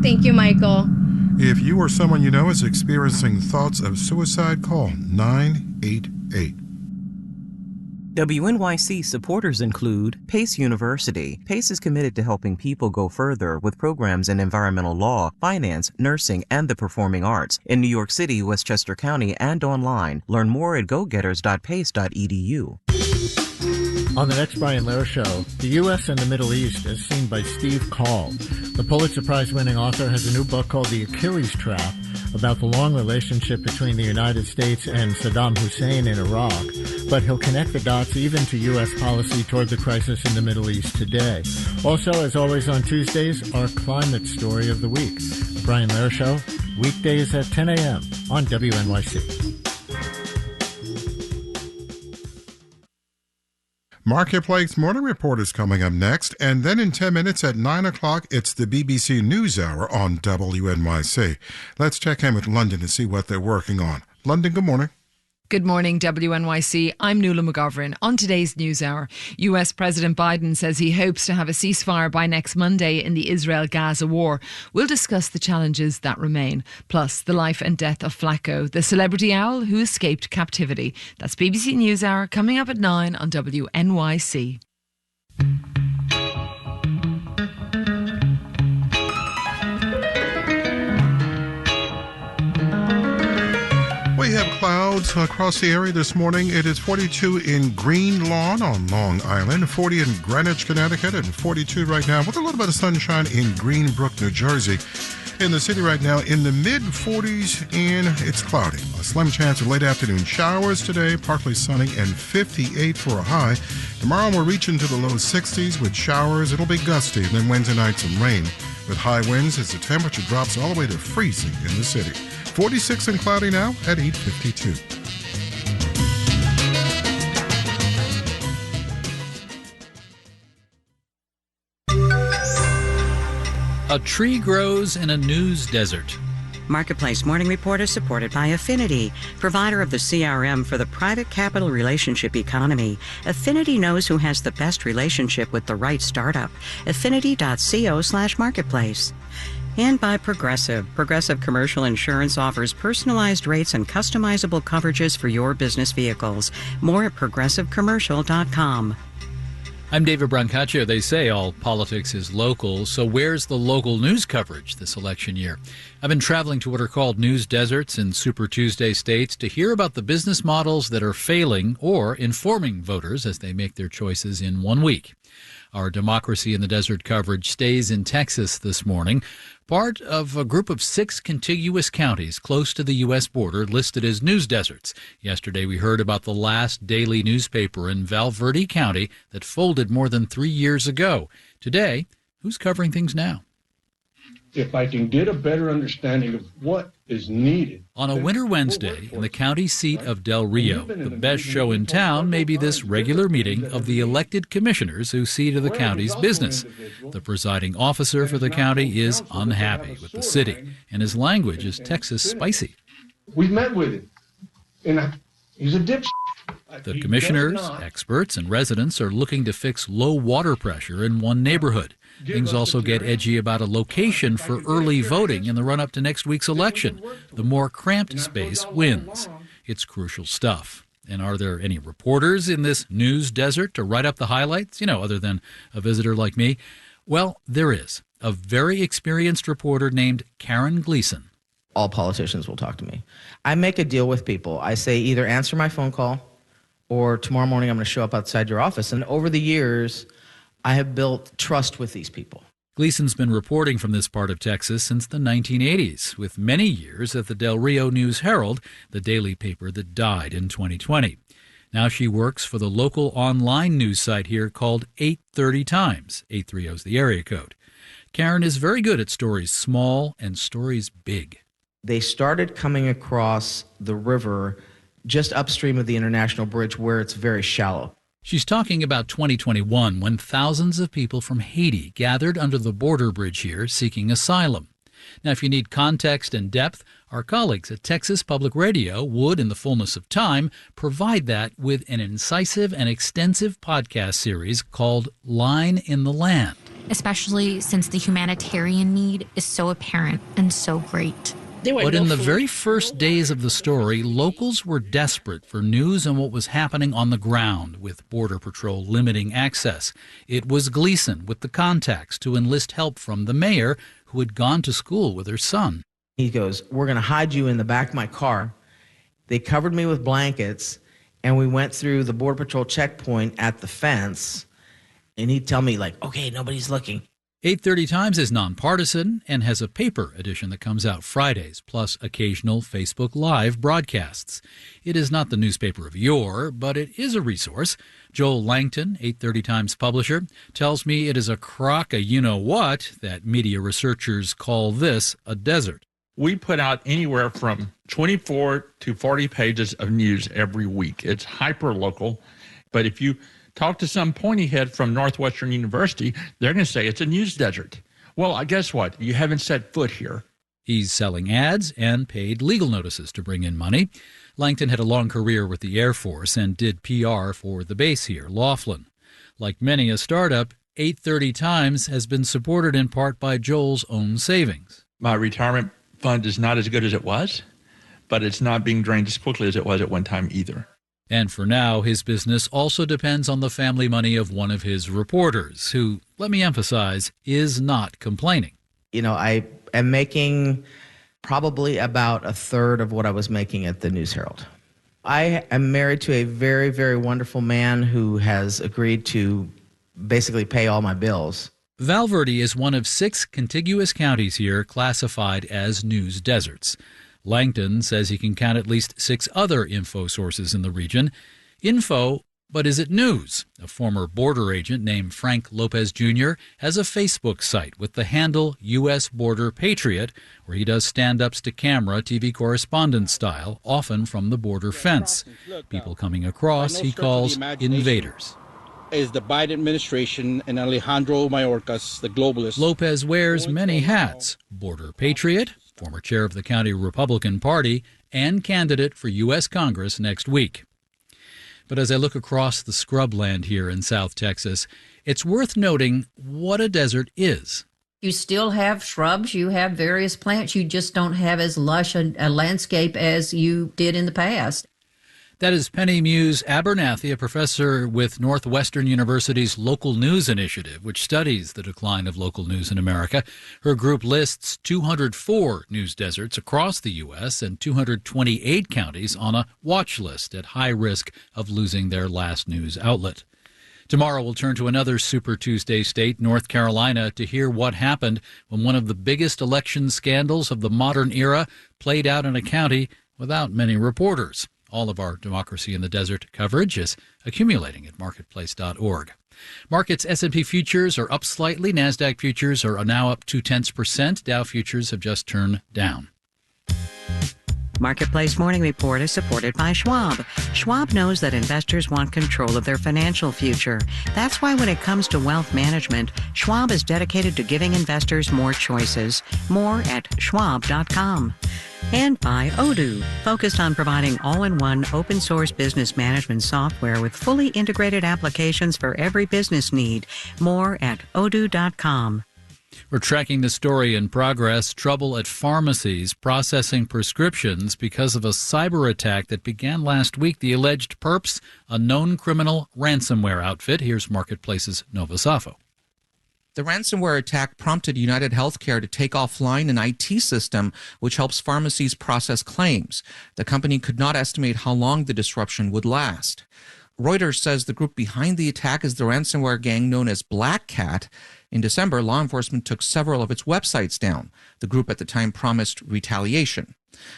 Thank you, Michael. If you or someone you know is experiencing thoughts of suicide, call 988. WNYC supporters include Pace University. Pace is committed to helping people go further with programs in environmental law, finance, nursing, and the performing arts in New York City, Westchester County, and online. Learn more at gogetters.pace.edu. On the next Brian Lehrer Show, the U.S. and the Middle East as seen by Steve Call. The Pulitzer Prize-winning author has a new book called The Achilles Trap about the long relationship between the United States and Saddam Hussein in Iraq, but he'll connect the dots even to U.S. policy toward the crisis in the Middle East today. Also, as always on Tuesdays, our climate story of the week. The Brian Lehrer Show, weekdays at 10 a.m. on WNYC. Marketplace Morning Report is coming up next, and then in 10 minutes at 9 o'clock, it's the BBC NewsHour on WNYC. Let's check in with London to see what they're working on. London, good morning. Good morning, WNYC. I'm Nuala McGovern. On today's NewsHour, US President Biden says he hopes to have a ceasefire by next Monday in the Israel-Gaza war. We'll discuss the challenges that remain, plus the life and death of Flacco, the celebrity owl who escaped captivity. That's BBC NewsHour coming up at 9 on WNYC. We have clouds across the area this morning. It is 42 in Green Lawn on Long Island, 40 in Greenwich, Connecticut, and 42 right now with a little bit of sunshine in Greenbrook, New Jersey. In the city right now in the mid-40s, and it's cloudy. A slim chance of late afternoon showers today, partly sunny, and 58 for a high. Tomorrow we'll reach into the low 60s with showers. It'll be gusty, and then Wednesday night some rain with high winds as the temperature drops all the way to freezing in the city. 46 and cloudy now at 8:52. A tree grows in a news desert. Marketplace Morning Report is supported by Affinity, provider of the CRM for the private capital relationship economy. Affinity knows who has the best relationship with the right startup. Affinity.co/marketplace. And by Progressive. Progressive Commercial Insurance offers personalized rates and customizable coverages for your business vehicles. More at progressivecommercial.com. I'm David Brancaccio. They say all politics is local, so where's the local news coverage this election year? I've been traveling to what are called news deserts in Super Tuesday states to hear about the business models that are failing or informing voters as they make their choices in 1 week. Our Democracy in the Desert coverage stays in Texas this morning, part of a group of 6 contiguous counties close to the U.S. border listed as news deserts. Yesterday we heard about the last daily newspaper in Val Verde County that folded more than 3 years ago. Today, who's covering things now? If I can get a better understanding of what is needed. On a winter Wednesday in the county seat of Del Rio, the best show in town may be this regular meeting of the elected commissioners who see to the county's business. The presiding officer for the county is unhappy with the city, and his language is Texas spicy. We met with him, and he's a dipshit. The commissioners, experts, and residents are looking to fix low water pressure in one neighborhood. Things also get edgy about a location for early voting in the run-up to next week's election. The more cramped space wins. It's crucial stuff. And are there any reporters in this news desert to write up the highlights, other than a visitor like me? Well, there is. A very experienced reporter named Karen Gleason. All politicians will talk to me. I make a deal with people. I say either answer my phone call or tomorrow morning I'm going to show up outside your office. And over the years, I have built trust with these people. Gleason's been reporting from this part of Texas since the 1980s, with many years at the Del Rio News-Herald, the daily paper that died in 2020. Now she works for the local online news site here called 830 Times. 830 is the area code. Karen is very good at stories small and stories big. They started coming across the river just upstream of the International Bridge where it's very shallow. She's talking about 2021 when thousands of people from Haiti gathered under the border bridge here seeking asylum. Now, if you need context and depth, our colleagues at Texas Public Radio would, in the fullness of time, provide that with an incisive and extensive podcast series called Line in the Land. especially since the humanitarian need is so apparent and so great. But in the very first days of the story, locals were desperate for news on what was happening on the ground, with Border Patrol limiting access. It was Gleason with the contacts to enlist help from the mayor, who had gone to school with her son. He goes, "We're going to hide you in the back of my car." They covered me with blankets, and we went through the Border Patrol checkpoint at the fence, and he'd tell me, like, "Okay, nobody's looking." 830 Times is nonpartisan and has a paper edition that comes out Fridays, plus occasional Facebook Live broadcasts. It is not the newspaper of yore, but it is a resource. Joel Langton, 830 Times publisher, tells me it is a crock of you-know-what that media researchers call this a desert. We put out anywhere from 24 to 40 pages of news every week. It's hyper-local, but if you talk to some pointy head from Northwestern University, they're going to say it's a news desert. Well, I guess what? You haven't set foot here. He's selling ads and paid legal notices to bring in money. Langton had a long career with the Air Force and did PR for the base here, Laughlin. Like many a startup, 830 Times has been supported in part by Joel's own savings. My retirement fund is not as good as it was, but it's not being drained as quickly as it was at one time either. And for now, his business also depends on the family money of one of his reporters, who, let me emphasize, is not complaining. You know, I am making probably about a third of what I was making at the News Herald. I am married to a very, very wonderful man who has agreed to basically pay all my bills. Val Verde is one of 6 contiguous counties here classified as news deserts. Langton says he can count at least 6 other info sources in the region. Info, but is it news? A former border agent named Frank Lopez Jr. has a Facebook site with the handle U.S. Border Patriot, where he does stand-ups to camera, TV correspondent style, often from the border fence. People coming across he calls invaders. Is the Biden administration and Alejandro Mayorkas, the globalist. Lopez wears many hats: border patriot, former chair of the county Republican Party, and candidate for U.S. Congress next week. But as I look across the scrubland here in South Texas, it's worth noting what a desert is. You still have shrubs, you have various plants, you just don't have as lush a landscape as you did in the past. That is Penny Muse Abernathy, a professor with Northwestern University's Local News Initiative, which studies the decline of local news in America. Her group lists 204 news deserts across the U.S. and 228 counties on a watch list at high risk of losing their last news outlet. Tomorrow we'll turn to another Super Tuesday state, North Carolina, to hear what happened when one of the biggest election scandals of the modern era played out in a county without many reporters. All of our Democracy in the Desert coverage is accumulating at marketplace.org. Markets S&P futures are up slightly. NASDAQ futures are now up 0.2%. Dow futures have just turned down. Marketplace Morning Report is supported by Schwab. Schwab knows that investors want control of their financial future. That's why when it comes to wealth management, Schwab is dedicated to giving investors more choices. More at schwab.com. And by Odoo, focused on providing all-in-one open-source business management software with fully integrated applications for every business need. More at odoo.com. We're tracking the story in progress. Trouble at pharmacies processing prescriptions because of a cyber attack that began last week. The alleged perps, a known criminal ransomware outfit. Here's Marketplace's Nova Safo. The ransomware attack prompted United Healthcare to take offline an IT system which helps pharmacies process claims. The company could not estimate how long the disruption would last. Reuters says the group behind the attack is the ransomware gang known as Black Cat. In December, law enforcement took several of its websites down. The group at the time promised retaliation.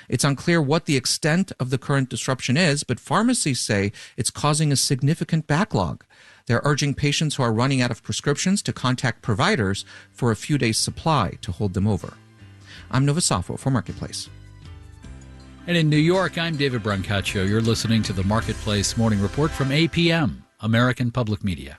It's unclear what the extent of the current disruption is, but pharmacies say it's causing a significant backlog. They're urging patients who are running out of prescriptions to contact providers for a few days' supply to hold them over. I'm Nova Safo for Marketplace. And in New York, I'm David Brancaccio. You're listening to the Marketplace Morning Report from APM, American Public Media.